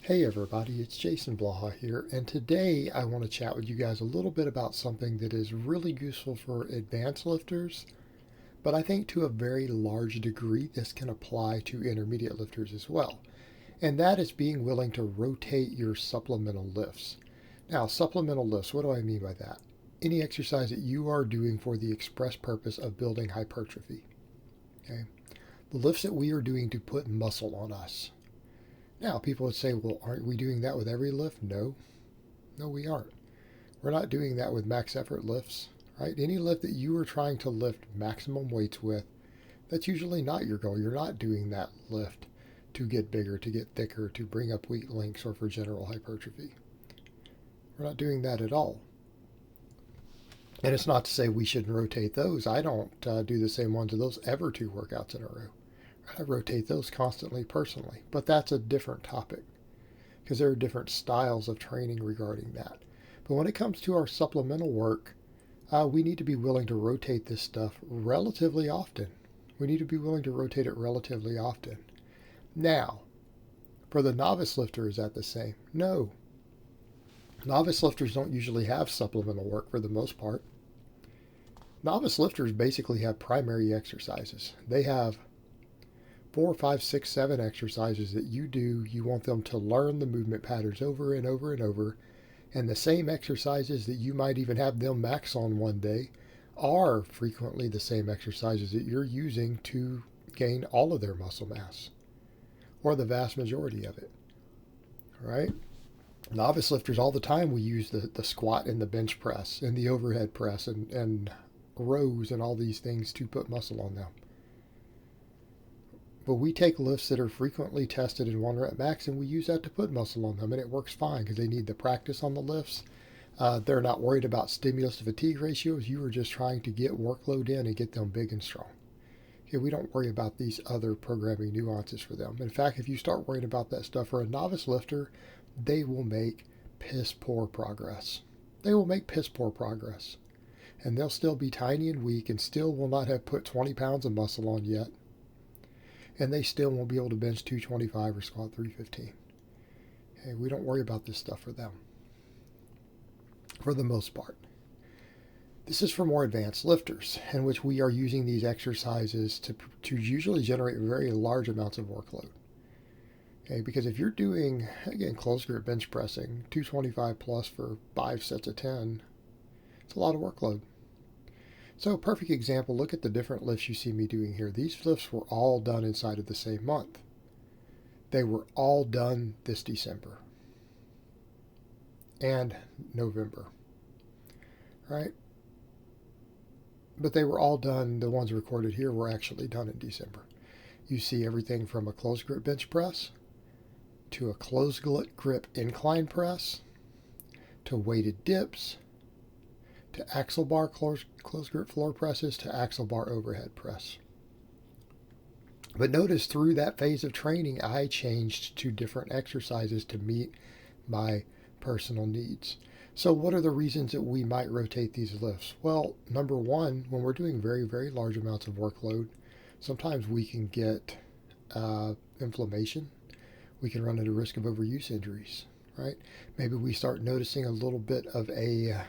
Hey everybody, it's Jason Blaha here, and today I want to chat with you guys a little bit about something that is really useful for advanced lifters, but I think to a very large degree this can apply to intermediate lifters as well, and that is being willing to rotate your supplemental lifts. Now, supplemental lifts, what do I mean by that? Any exercise that you are doing for the express purpose of building hypertrophy. Okay? The lifts that we are doing to put muscle on us. Now, people would say, well, aren't we doing that with every lift? No, no, we aren't. We're not doing that with max effort lifts, right? Any lift that you are trying to lift maximum weights with, that's usually not your goal. You're not doing that lift to get bigger, to get thicker, to bring up weak links, or for general hypertrophy. We're not doing that at all. And it's not to say we shouldn't rotate those. I don't do the same ones of those ever 2 workouts in a row. I rotate those constantly personally, but that's a different topic because there are different styles of training regarding that. But when it comes to our supplemental work, we need to be willing to rotate this stuff relatively often. We need to be willing to rotate it relatively often. Now, for the novice lifter, is that the same? No. Novice lifters don't usually have supplemental work for the most part. Novice lifters basically have primary exercises. They have 4, 5, 6, 7 exercises that you do. You want them to learn the movement patterns over and over and over. And the same exercises that you might even have them max on one day are frequently the same exercises that you're using to gain all of their muscle mass, or the vast majority of it, right? Novice lifters all the time, we use the squat and the bench press and the overhead press and rows and all these things to put muscle on them. But we take lifts that are frequently tested in 1 rep max and we use that to put muscle on them, and it works fine because they need the practice on the lifts. They're not worried about stimulus to fatigue ratios. You are just trying to get workload in and get them big and strong. Okay, we don't worry about these other programming nuances for them. In fact, if you start worrying about that stuff for a novice lifter, they will make piss poor progress. They will make piss poor progress. And they'll still be tiny and weak and still will not have put 20 pounds of muscle on yet. And they still won't be able to bench 225 or squat 315. Okay, we don't worry about this stuff for them, for the most part. This is for more advanced lifters, in which we are using these exercises to usually generate very large amounts of workload. Okay, because if you're doing, again, closed grip bench pressing, 225 plus for 5 sets of 10, it's a lot of workload. So, perfect example, look at the different lifts you see me doing here. These lifts were all done inside of the same month. They were all done this December and November, right? But they were all done, the ones recorded here were actually done in December. You see everything from a closed grip bench press to a closed grip incline press to weighted dips to axle bar closed grip floor presses to axle bar overhead press. But notice through that phase of training, I changed to different exercises to meet my personal needs. So what are the reasons that we might rotate these lifts? Well, number one, when we're doing very, very large amounts of workload, sometimes we can get inflammation. We can run into risk of overuse injuries, right? Maybe we start noticing a little bit of a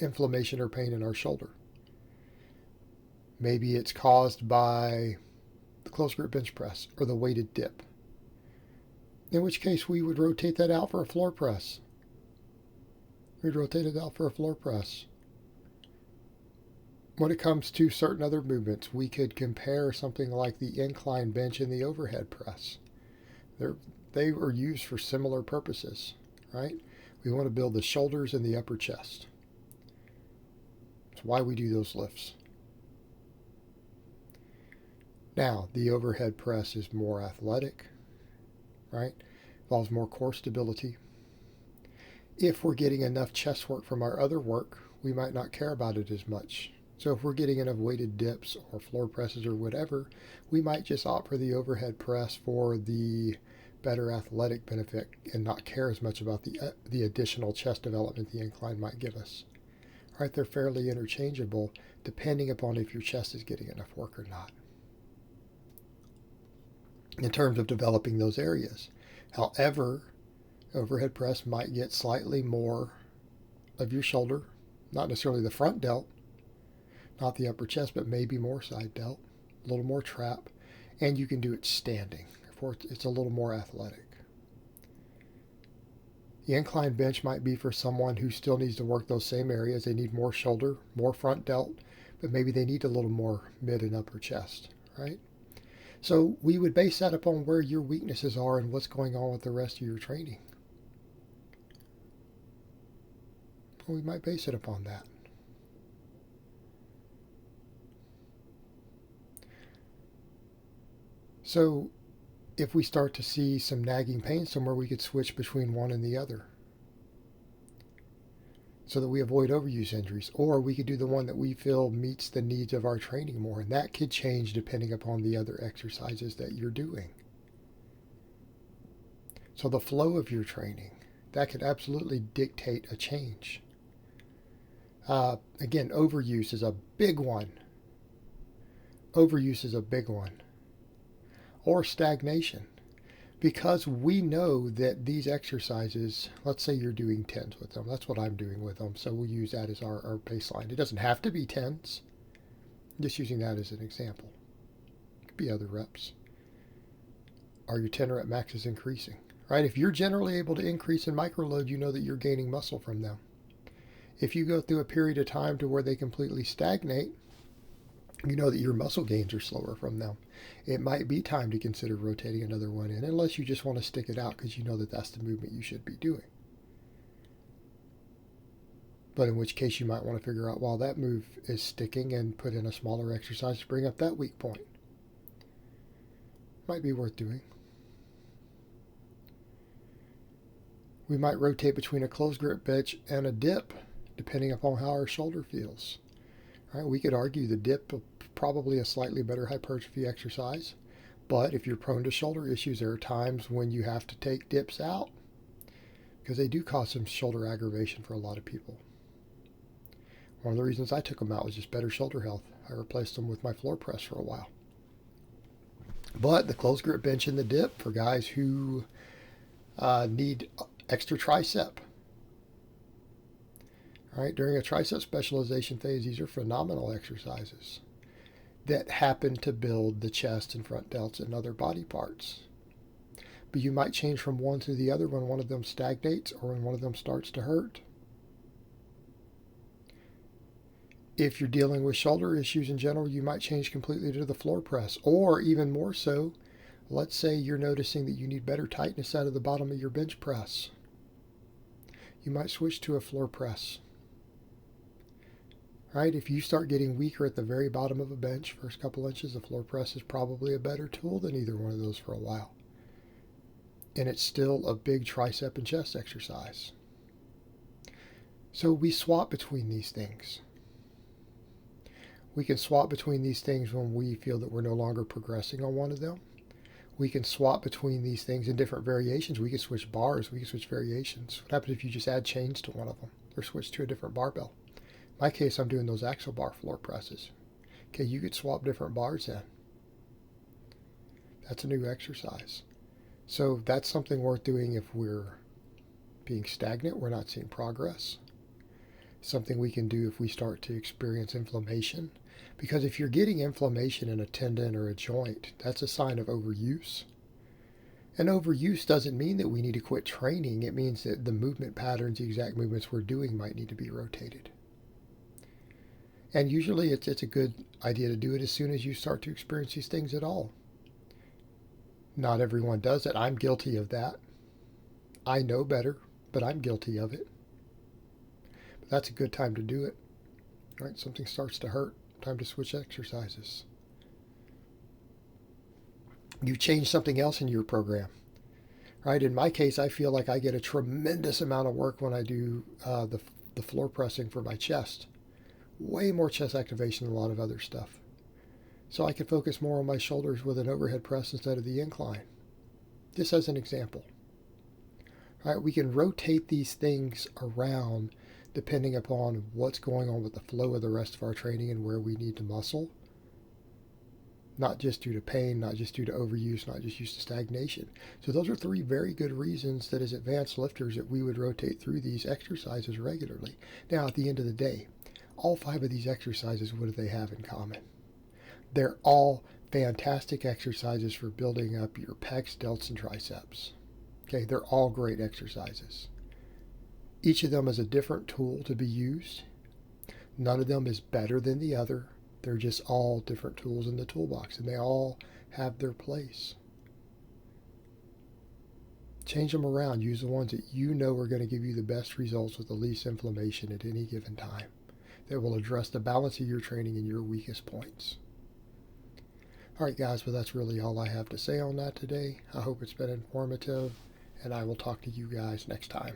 inflammation or pain in our shoulder. Maybe it's caused by the closed grip bench press or the weighted dip, in which case we would rotate that out for a floor press. We'd rotate it out for a floor press. When it comes to certain other movements, we could compare something like the incline bench and the overhead press. They are used for similar purposes, right? We want to build the shoulders and the upper chest. That's why we do those lifts. Now, the overhead press is more athletic, right? Involves more core stability. If we're getting enough chest work from our other work, we might not care about it as much. So if we're getting enough weighted dips or floor presses or whatever, we might just opt for the overhead press for the better athletic benefit and not care as much about the additional chest development the incline might give us. Right, they're fairly interchangeable depending upon if your chest is getting enough work or not, in terms of developing those areas. However, overhead press might get slightly more of your shoulder, not necessarily the front delt, not the upper chest, but maybe more side delt, a little more trap, and you can do it standing. Therefore, it's a little more athletic. The incline bench might be for someone who still needs to work those same areas. They need more shoulder, more front delt, but maybe they need a little more mid and upper chest, right? So we would base that upon where your weaknesses are and what's going on with the rest of your training. We might base it upon that. So if we start to see some nagging pain somewhere, we could switch between one and the other so that we avoid overuse injuries. Or we could do the one that we feel meets the needs of our training more, and that could change depending upon the other exercises that you're doing. So the flow of your training, that could absolutely dictate a change. Again, overuse is a big one. Overuse is a big one. Or stagnation. Because we know that these exercises, let's say you're doing tens with them. That's what I'm doing with them. So we'll use that as our baseline. It doesn't have to be tens. I'm just using that as an example. It could be other reps. Are your 10 rep maxes increasing? Right? If you're generally able to increase in microload, you know that you're gaining muscle from them. If you go through a period of time to where they completely stagnate, you know that your muscle gains are slower from them. It might be time to consider rotating another one in, unless you just want to stick it out because you know that that's the movement you should be doing. But in which case you might want to figure out while that move is sticking and put in a smaller exercise to bring up that weak point. Might be worth doing. We might rotate between a closed grip bench and a dip, depending upon how our shoulder feels. Right? We could argue the dip is probably a slightly better hypertrophy exercise, but if you're prone to shoulder issues, there are times when you have to take dips out because they do cause some shoulder aggravation for a lot of people. One of the reasons I took them out was just better shoulder health. I replaced them with my floor press for a while. But the closed grip bench and the dip for guys who need extra tricep. All right, during a tricep specialization phase, these are phenomenal exercises that happen to build the chest and front delts and other body parts. But you might change from one to the other when one of them stagnates or when one of them starts to hurt. If you're dealing with shoulder issues in general, you might change completely to the floor press. Or even more so, let's say you're noticing that you need better tightness out of the bottom of your bench press. You might switch to a floor press. Right? If you start getting weaker at the very bottom of a bench, first couple inches, the floor press is probably a better tool than either one of those for a while. And it's still a big tricep and chest exercise. So we swap between these things. We can swap between these things when we feel that we're no longer progressing on one of them. We can swap between these things in different variations. We can switch bars. We can switch variations. What happens if you just add chains to one of them or switch to a different barbell? In my case, I'm doing those axle bar floor presses. Okay, you could swap different bars in. That's a new exercise. So that's something worth doing if we're being stagnant, we're not seeing progress. Something we can do if we start to experience inflammation. Because if you're getting inflammation in a tendon or a joint, that's a sign of overuse. And overuse doesn't mean that we need to quit training. It means that the movement patterns, the exact movements we're doing might need to be rotated. And usually it's a good idea to do it as soon as you start to experience these things at all. Not everyone does it. I'm guilty of that. I know better, but I'm guilty of it. But that's a good time to do it. Right? Something starts to hurt. Time to switch exercises. You change something else in your program. Right? In my case, I feel like I get a tremendous amount of work when I do the floor pressing for my chest. Way more chest activation than a lot of other stuff. So I can focus more on my shoulders with an overhead press instead of the incline. Just as an example. All right, we can rotate these things around depending upon what's going on with the flow of the rest of our training and where we need to muscle. not just due to pain, not just due to overuse, not just due to stagnation. So those are three very good reasons that as advanced lifters that we would rotate through these exercises regularly. Now, at the end of the day, all five of these exercises, what do they have in common? They're all fantastic exercises for building up your pecs, delts, and triceps. Okay, they're all great exercises. Each of them is a different tool to be used. None of them is better than the other. They're just all different tools in the toolbox, and they all have their place. Change them around. Use the ones that you know are going to give you the best results with the least inflammation at any given time, that will address the balance of your training and your weakest points. All right, guys, well, that's really all I have to say on that today. I hope it's been informative, and I will talk to you guys next time.